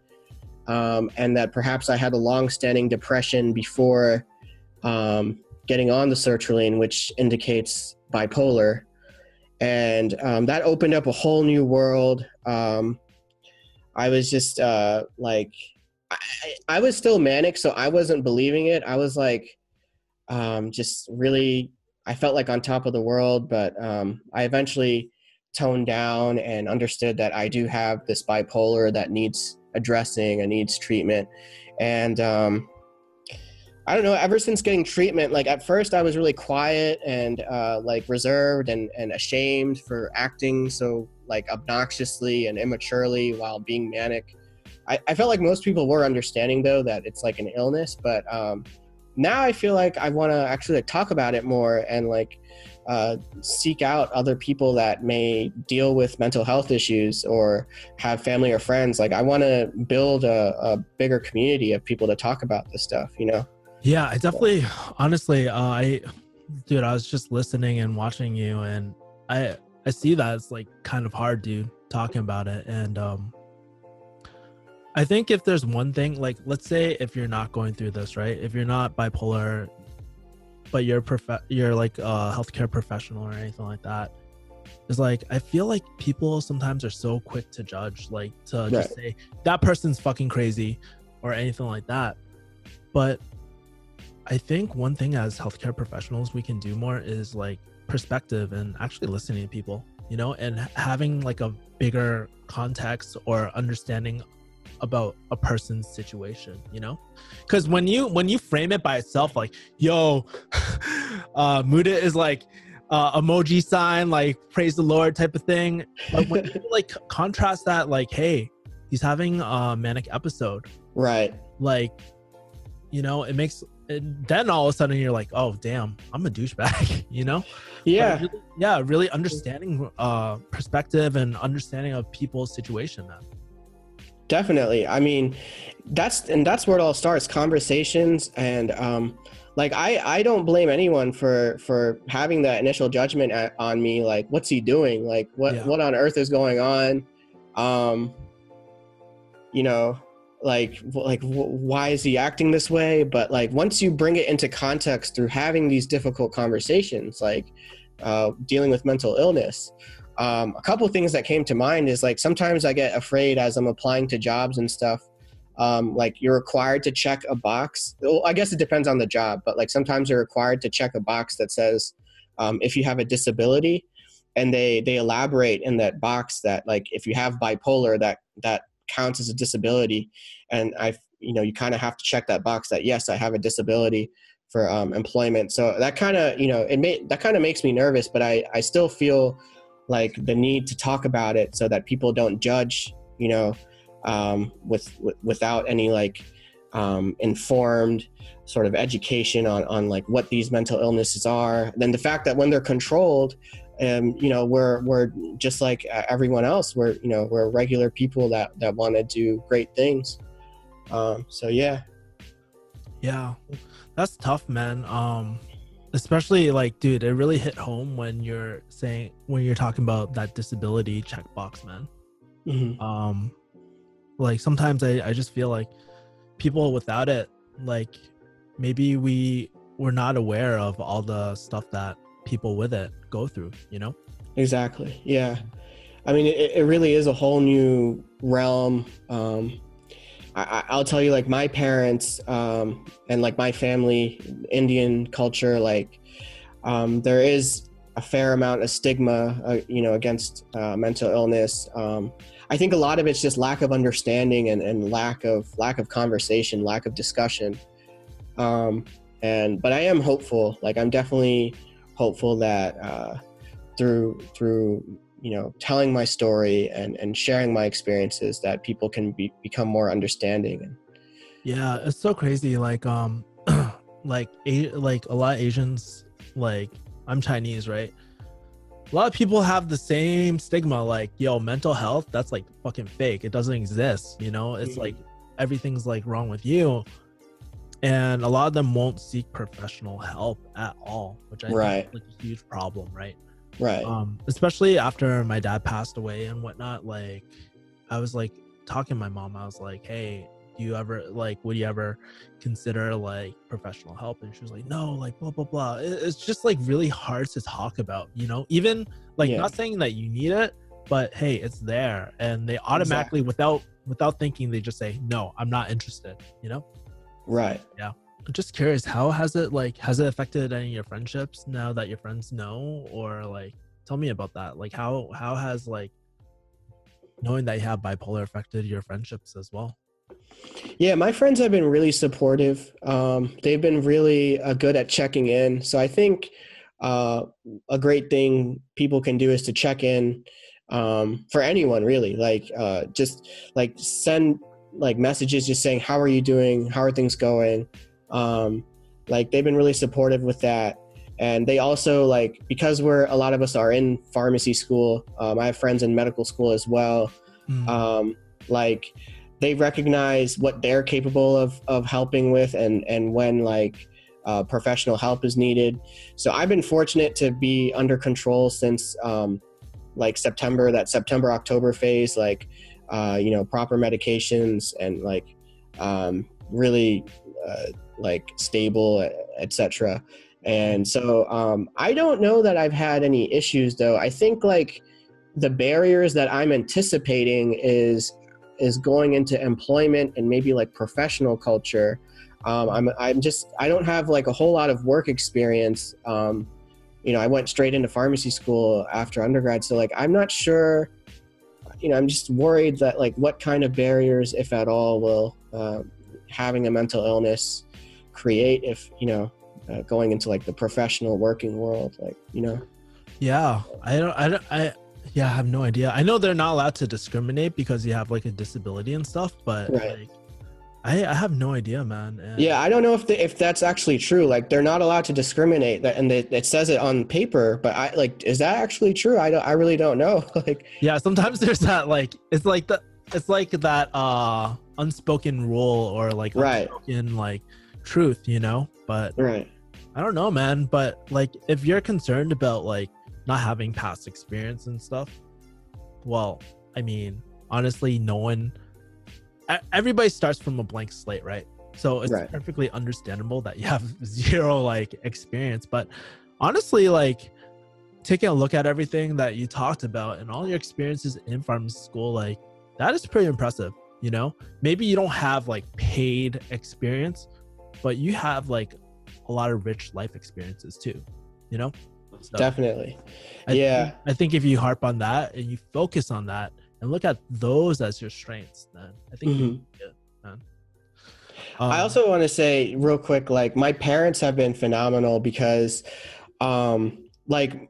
and that perhaps I had a long-standing depression before getting on the sertraline, which indicates bipolar. And that opened up a whole new world. I was just like, I was still manic, so I wasn't believing it. I was like, just really, I felt like on top of the world, but I eventually toned down and understood that I do have this bipolar that needs addressing and needs treatment. And I don't know, ever since getting treatment, like at first I was really quiet and like reserved and ashamed for acting so like obnoxiously and immaturely while being manic. I felt like most people were understanding though that it's like an illness, but now I feel like I want to actually like talk about it more and like seek out other people that may deal with mental health issues or have family or friends. Like I want to build a bigger community of people to talk about this stuff, you know? Yeah, I definitely, honestly, I was just listening and watching you, and I see that it's like kind of hard, dude, talking about it. And I think if there's one thing, like, let's say if you're not going through this, right? If you're not bipolar, but you're like a healthcare professional or anything like that, it's like, I feel like people sometimes are so quick to judge, like to just say that person's fucking crazy or anything like that. But I think one thing as healthcare professionals we can do more is like perspective and actually listening to people, you know, and having like a bigger context or understanding about a person's situation, you know? Because when you frame it by itself, like, yo, Mudit is like emoji sign, like praise the Lord type of thing. But when you like contrast that, like, hey, he's having a manic episode, right? Like, you know, it makes. And then all of a sudden you're like, oh damn, I'm a douchebag, you know? Yeah. Really understanding perspective and understanding of people's situation, man. Definitely. I mean, that's where it all starts, conversations. And like I don't blame anyone for having that initial judgment on me, like, what's he doing? Like what on earth is going on? You know, like why is he acting this way? But like once you bring it into context through having these difficult conversations, like dealing with mental illness, a couple of things that came to mind is like sometimes I get afraid as I'm applying to jobs and stuff. Like you're required to check a box. Well, I guess it depends on the job, but like sometimes you're required to check a box that says if you have a disability, and they elaborate in that box that like if you have bipolar, that counts as a disability. And you kind of have to check that box that yes, I have a disability for employment. So that kind of that kind of makes me nervous, but I still feel like the need to talk about it so that people don't judge, without any like informed sort of education on like what these mental illnesses are. Then the fact that when they're controlled, we're just like everyone else. We're regular people that want to do great things. So yeah, that's tough, man. Especially like, dude, it really hit home when you're talking about that disability checkbox, man. Mm-hmm. Like sometimes I just feel like people without it, like maybe we're not aware of all the stuff that people with it go through, Exactly. Yeah. I mean, it really is a whole new realm. I'll tell you, like my parents and like my family, Indian culture, like there is a fair amount of stigma, against mental illness. I think a lot of it's just lack of understanding and lack of conversation, lack of discussion. But I am hopeful. Like I'm definitely hopeful that through telling my story and sharing my experiences that people can become more understanding. Yeah, it's so crazy. Like like a lot of Asians, like I'm Chinese, right? A lot of people have the same stigma, like, yo, mental health, that's like fucking fake. It doesn't exist, It's like everything's like wrong with you. And a lot of them won't seek professional help at all, which I think is like a huge problem, right? Right. Especially after my dad passed away and whatnot. Like, I was like talking to my mom. I was like, hey, would you ever consider like professional help? And she was like, no, like blah, blah, blah. It's just like really hard to talk about, even like not saying that you need it, but hey, it's there. And they automatically, without thinking, they just say, no, I'm not interested, Right. Yeah. I'm just curious, how has it affected any of your friendships now that your friends know? Or like, tell me about that. Like how has like knowing that you have bipolar affected your friendships as well? Yeah, my friends have been really supportive. They've been really good at checking in. So I think a great thing people can do is to check in for anyone, really. Like just like send like messages just saying, how are you doing? How are things going? Like they've been really supportive with that. And they also like, because a lot of us are in pharmacy school, I have friends in medical school as well. Like they recognize what they're capable of helping with and when like professional help is needed. So I've been fortunate to be under control since like September, October phase, like, proper medications and like really like stable, etc. And so I don't know that I've had any issues though. I think like the barriers that I'm anticipating is going into employment and maybe like professional culture. I don't have like a whole lot of work experience. I went straight into pharmacy school after undergrad. So like, I'm not sure, I'm just worried that like what kind of barriers, if at all, will having a mental illness create if, going into like the professional working world, like, Yeah, I have no idea. I know they're not allowed to discriminate because you have like a disability and stuff, but like, I have no idea, man. And yeah, I don't know if that's actually true. Like they're not allowed to discriminate, and it says it on paper. But is that actually true? I really don't know. Like, yeah, sometimes there's that like it's like that unspoken rule or like unspoken like truth, But I don't know, man. But like, if you're concerned about like not having past experience and stuff, well, I mean, honestly, everybody starts from a blank slate, right? So it's perfectly understandable that you have zero like experience. But honestly, like taking a look at everything that you talked about and all your experiences in pharmacy school, like that is pretty impressive. Maybe you don't have like paid experience, but you have like a lot of rich life experiences too, So definitely. I think if you harp on that and you focus on that and look at those as your strengths, then I think you can get it, man. I also want to say real quick, like my parents have been phenomenal because like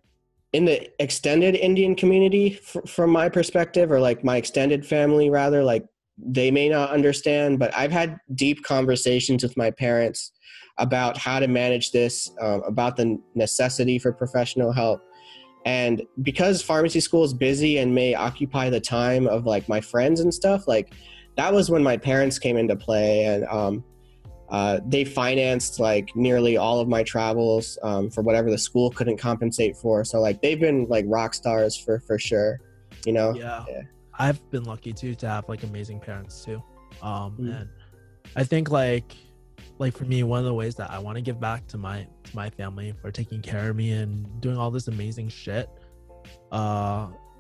in the extended Indian community, from my perspective, or like my extended family rather, like they may not understand, but I've had deep conversations with my parents about how to manage this, about the necessity for professional help. And because pharmacy school is busy and may occupy the time of like my friends and stuff, like that was when my parents came into play, and they financed like nearly all of my travels for whatever the school couldn't compensate for. So like they've been like rock stars for sure, Yeah. I've been lucky too to have like amazing parents too. And I think like for me, one of the ways that I want to give back to my family for taking care of me and doing all this amazing shit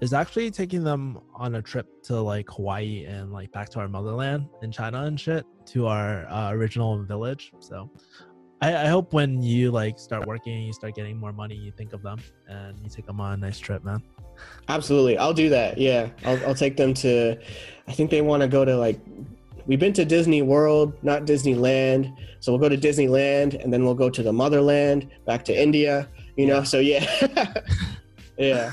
is actually taking them on a trip to like Hawaii and like back to our motherland in China and shit, to our original village. So I hope when you like start working, you start getting more money, you think of them and you take them on a nice trip, man. Absolutely. I'll do that. Yeah. I'll take them to, I think they want to go to like, we've been to Disney World, not Disneyland. So we'll go to Disneyland and then we'll go to the motherland, back to India, so yeah. Yeah.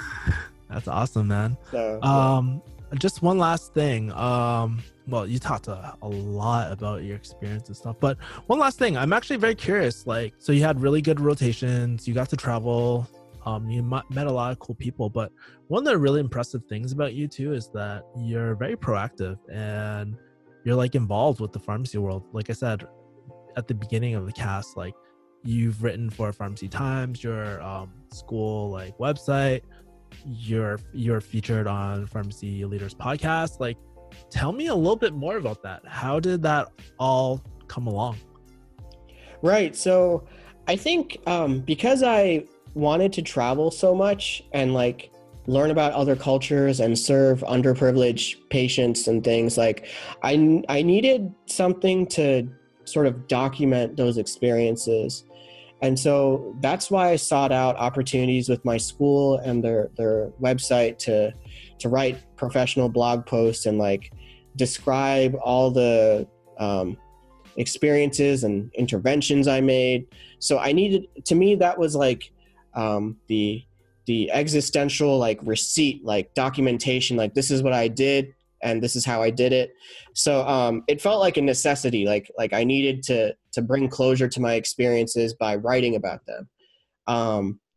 That's awesome, man. So, yeah. Just one last thing. Well, you talked a lot about your experience and stuff, but one last thing. I'm actually very curious. Like, so you had really good rotations. You got to travel. You met a lot of cool people, but one of the really impressive things about you too is that you're very proactive and you're like involved with the pharmacy world. Like I said at the beginning of the cast, like you've written for Pharmacy Times, your school like website. You're featured on Pharmacy Leaders podcast. Like, tell me a little bit more about that. How did that all come along? Right. So I think because I wanted to travel so much and like learn about other cultures and serve underprivileged patients and things, like I needed something to sort of document those experiences. And so that's why I sought out opportunities with my school and their website to write professional blog posts and like describe all the experiences and interventions I made. So I needed, to me, that was like the existential like receipt, like documentation, like this is what I did and this is how I did it. So it felt like a necessity, like I needed to bring closure to my experiences by writing about them.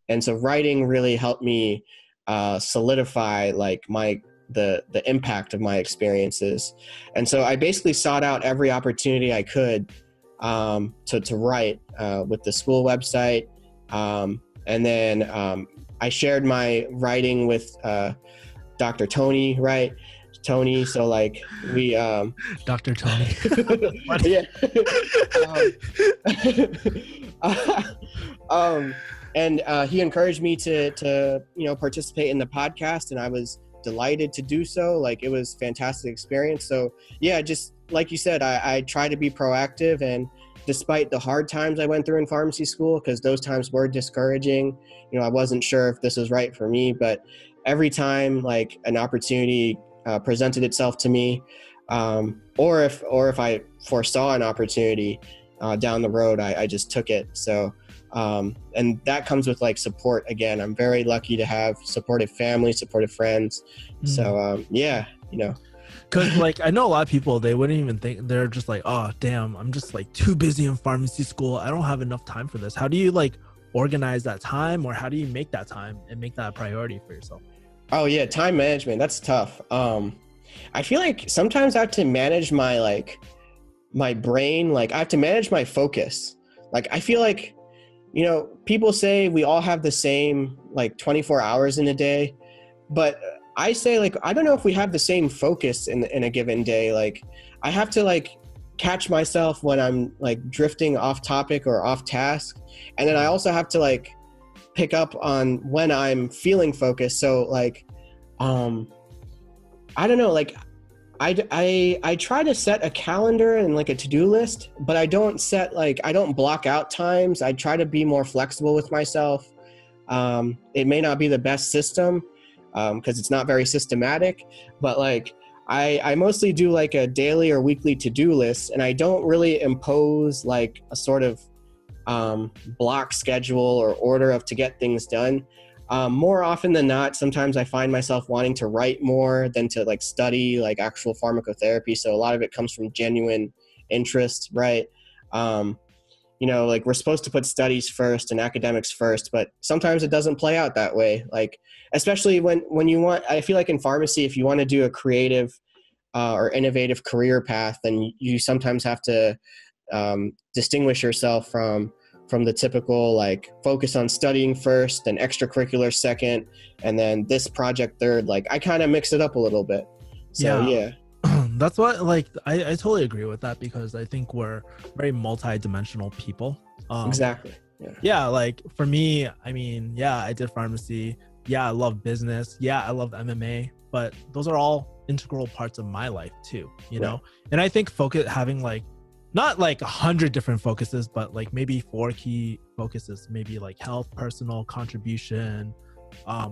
And so writing really helped me solidify like the impact of my experiences. And so I basically sought out every opportunity I could to write with the school website. And then I shared my writing with Dr. Tony, right? Tony, so like we Dr. Tony. Yeah. And he encouraged me to participate in the podcast, and I was delighted to do so. Like, it was a fantastic experience. So yeah, just like you said, I try to be proactive, and despite the hard times I went through in pharmacy school, because those times were discouraging, I wasn't sure if this was right for me, but every time like an opportunity presented itself to me, or if I foresaw an opportunity down the road, I just took it. So and that comes with like support. Again, I'm very lucky to have supportive family, supportive friends. So yeah, because like I know a lot of people, they wouldn't even think, they're just like, oh damn, I'm just like too busy in pharmacy school, I don't have enough time for this. How do you like organize that time, or how do you make that time and make that a priority for yourself? Oh yeah, time management, that's tough. I feel like sometimes I have to manage my brain, like I have to manage my focus. Like I feel like, people say we all have the same like 24 hours in a day, but I say like I don't know if we have the same focus in a given day. Like I have to like catch myself when I'm like drifting off topic or off task, and then I also have to like pick up on when I'm feeling focused. So like I don't know, like I try to set a calendar and like a to-do list, but I don't block out times. I try to be more flexible with myself. It may not be the best system because it's not very systematic, but like I mostly do like a daily or weekly to-do list, and I don't really impose like a sort of block schedule or order to get things done. More often than not, sometimes I find myself wanting to write more than to like study like actual pharmacotherapy. So a lot of it comes from genuine interest, right? Like we're supposed to put studies first and academics first, but sometimes it doesn't play out that way. Like, especially when you want, I feel like in pharmacy, if you want to do a creative or innovative career path, then you sometimes have to distinguish yourself from the typical like focus on studying first and extracurricular second, and then this project third. Like I kind of mix it up a little bit. So yeah. That's what, like, I totally agree with that, because I think we're very multi-dimensional people. Exactly. Yeah, like for me, I mean, yeah, I did pharmacy. Yeah, I love business. Yeah, I love MMA, but those are all integral parts of my life too, you know? And I think having like, not like 100 different focuses, but like maybe 4 key focuses, maybe like health, personal, contribution,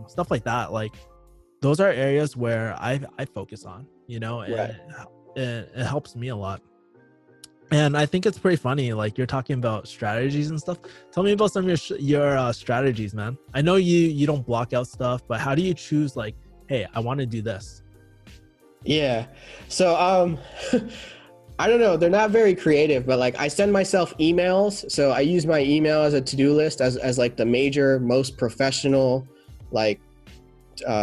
stuff like that. Like those are areas where I focus on, and it helps me a lot. And I think it's pretty funny. Like you're talking about strategies and stuff. Tell me about some of your strategies, man. I know you don't block out stuff, but how do you choose like, hey, I want to do this? Yeah. So I don't know. They're not very creative, but like I send myself emails. So I use my email as a to-do list as like the major, most professional, like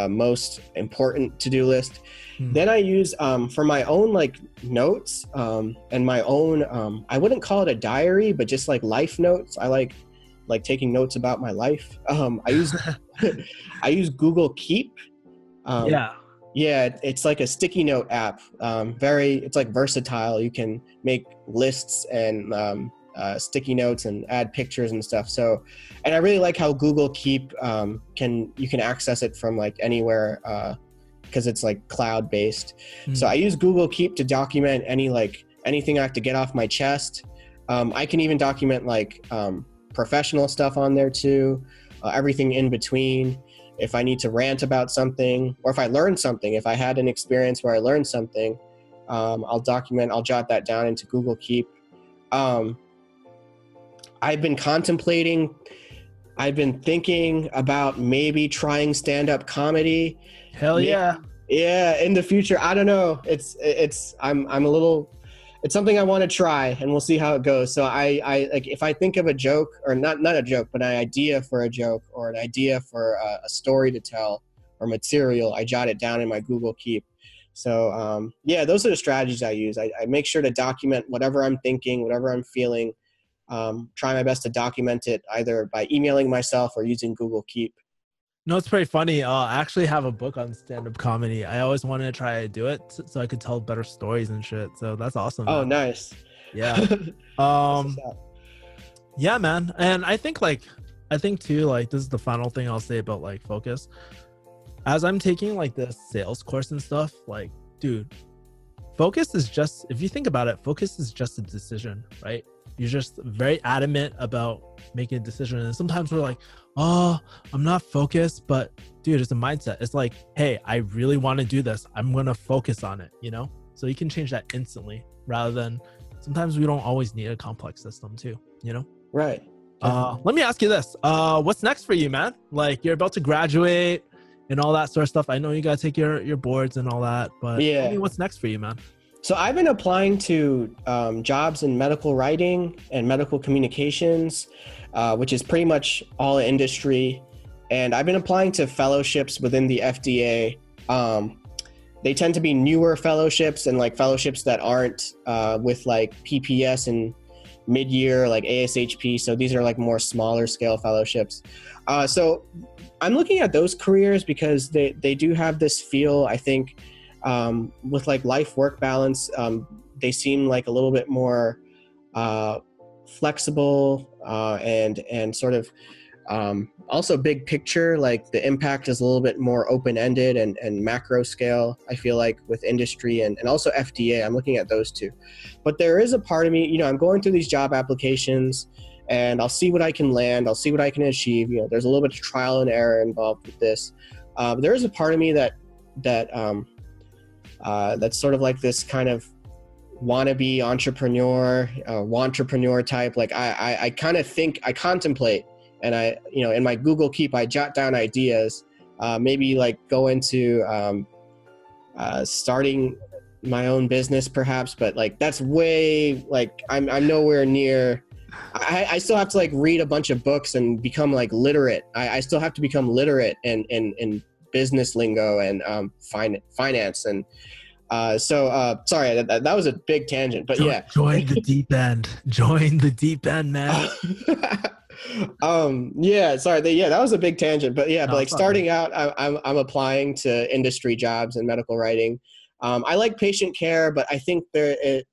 most important to-do list. Then I use for my own like notes and my own I wouldn't call it a diary, but just like life notes. I like taking notes about my life. I use I use Google Keep. Yeah, it's like a sticky note app. It's like versatile. You can make lists and sticky notes and add pictures and stuff. So, and I really like how Google Keep you can access it from like anywhere because it's like cloud based. So I use Google Keep to document anything I have to get off my chest. I can even document like professional stuff on there too, everything in between. If I need to rant about something, or if I learned something, if I had an experience where I learned something, I'll jot that down into Google Keep. I've been thinking about maybe trying stand-up comedy. Hell yeah. Yeah, in the future. I don't know. It's something I want to try, and we'll see how it goes. So I like if I think of a joke, or not a joke, but an idea for a joke or an idea for a story to tell or material, I jot it down in my Google Keep. So yeah, those are the strategies I use. I make sure to document whatever I'm thinking, whatever I'm feeling. Try my best to document it either by emailing myself or using Google Keep. No, it's pretty funny. I actually have a book on stand-up comedy. I always wanted to try to do it so I could tell better stories and shit. So that's awesome. Oh, man. nice. Yeah. Yeah, man. And I think too, like this is the final thing I'll say about like focus. As I'm taking like this sales course and stuff, like, dude, focus is just, if you think about it, focus is just a decision, right? You're just very adamant about making a decision. And sometimes we're like, oh, I'm not focused, but dude, it's a mindset. It's like, hey, I really want to do this. I'm going to focus on it, you know? So you can change that instantly rather than sometimes we don't always need a complex system too, you know? Right. Let me ask you this. What's next for you, man? Like you're about to graduate and all that sort of stuff. I know you got to take your boards and all that, but yeah. Tell me what's next for you, man? So I've been applying to jobs in medical writing and medical communications, which is pretty much all industry. And I've been applying to fellowships within the FDA. They tend to be newer fellowships and like fellowships that aren't with like PPS and midyear, like ASHP. So these are like more smaller scale fellowships. So I'm looking at those careers because they do have this feel, I think, with like life-work balance. They seem like a little bit more flexible and sort of also big picture, like the impact is a little bit more open-ended and macro scale, I feel like, with industry and also FDA. I'm looking at those two. But there is a part of me, you know, I'm going through these job applications and I'll see what I can land. I'll see what I can achieve. You know, there's a little bit of trial and error involved with this. There is a part of me that's sort of like this kind of wannabe entrepreneur type. Like I kind of think, I contemplate, and I, you know, in my Google Keep, I jot down ideas, maybe like go into starting my own business perhaps, but like that's way, like I'm nowhere near. I still have to like read a bunch of books and become like literate. I still have to become literate in business lingo and finance. And sorry, that was a big tangent, but yeah. Join the deep end. Join the deep end, man. Yeah, sorry. That was a big tangent, but yeah, but like starting out, I'm applying to industry jobs in medical writing. I like patient care, but I think there's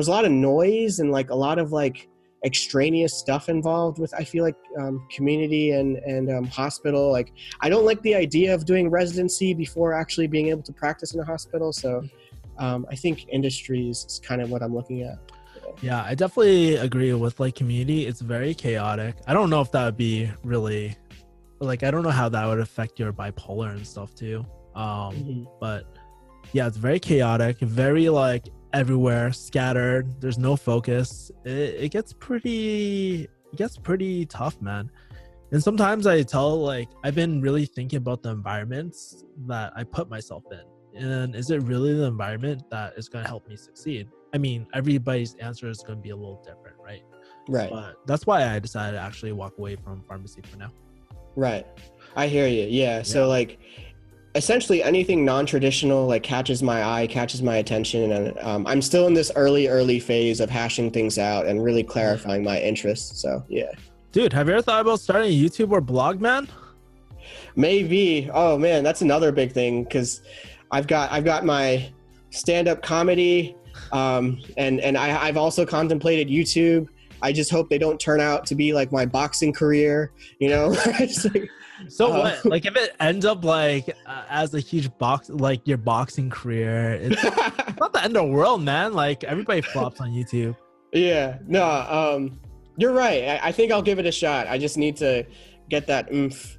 a lot of noise and like a lot of like extraneous stuff involved with, I feel like, community and hospital. Like I don't like the idea of doing residency before actually being able to practice in a hospital. So I think industry is kind of what I'm looking at. Yeah, I definitely agree with like community. It's very chaotic. I don't know if that would be really, like, I don't know how that would affect your bipolar and stuff too. But yeah, it's very chaotic, very like everywhere, scattered. There's no focus. It gets pretty tough, man. And sometimes I tell, like, I've been really thinking about the environments that I put myself in. And is it really the environment that is going to help me succeed? I mean, everybody's answer is going to be a little different, right? Right. But that's why I decided to actually walk away from pharmacy for now. Right. I hear you. Yeah. So like essentially anything non-traditional like catches my eye, catches my attention. And I'm still in this early phase of hashing things out and really clarifying my interests. So yeah. Dude, have you ever thought about starting a YouTube or blog, man? Maybe. Oh man, that's another big thing because I've got my stand-up comedy, and I've also contemplated YouTube. I just hope they don't turn out to be like my boxing career, you know? So what? Like if it ends up like as a huge like your boxing career, it's not the end of the world, man. Like everybody flops on YouTube. Yeah. No. You're right. I think I'll give it a shot. I just need to get that oomph.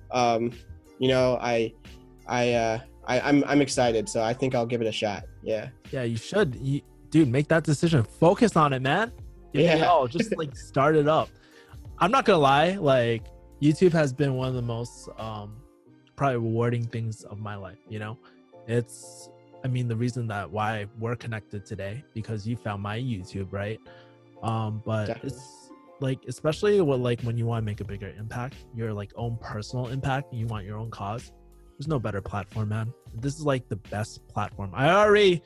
You know, I'm excited, so I think I'll give it a shot. Yeah. Yeah, you should. Dude, make that decision. Focus on it, man. Just like start it up. I'm not gonna lie, like YouTube has been one of the most probably rewarding things of my life, you know? I mean, the reason that why we're connected today, because you found my YouTube, right? But definitely. It's like, especially when you want to make a bigger impact, your like own personal impact, and you want your own cause, there's no better platform, man. This is like the best platform. I already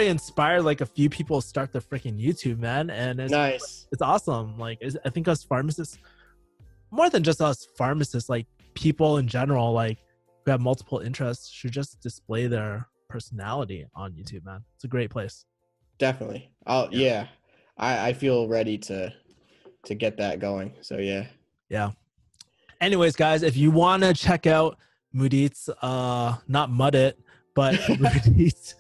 inspired like a few people to start their freaking YouTube, man. And it's nice. It's awesome. Like, I think us pharmacists, more than just us pharmacists, like people in general, like who have multiple interests, should just display their personality on YouTube, man. It's a great place. Definitely. I feel ready to get that going. So yeah. Anyways, guys, if you want to check out Mudit's, not Mudit, but Mudit's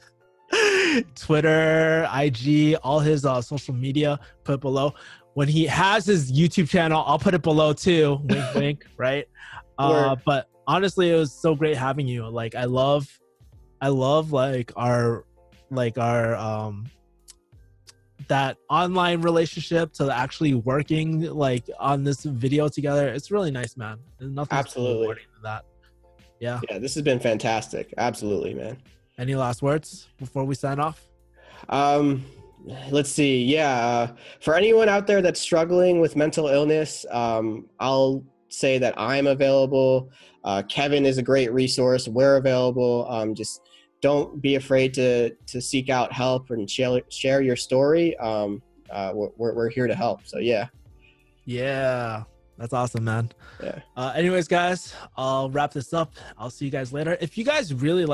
Twitter, IG, all his social media, put it below. When he has his YouTube channel, I'll put it below too. Wink, wink, right? But honestly, it was so great having you. Like, I love like our that online relationship to actually working like on this video together. It's really nice, man. There's nothing absolutely than that. Yeah, this has been fantastic. Absolutely, man. Any last words before we sign off? Let's see. For anyone out there that's struggling with mental illness, I'll say that I'm available. Kevin is a great resource. We're available. Just don't be afraid to seek out help and share your story. We're here to help. So yeah, that's awesome, man. Anyways, guys, I'll wrap this up. I'll see you guys later. If you guys really like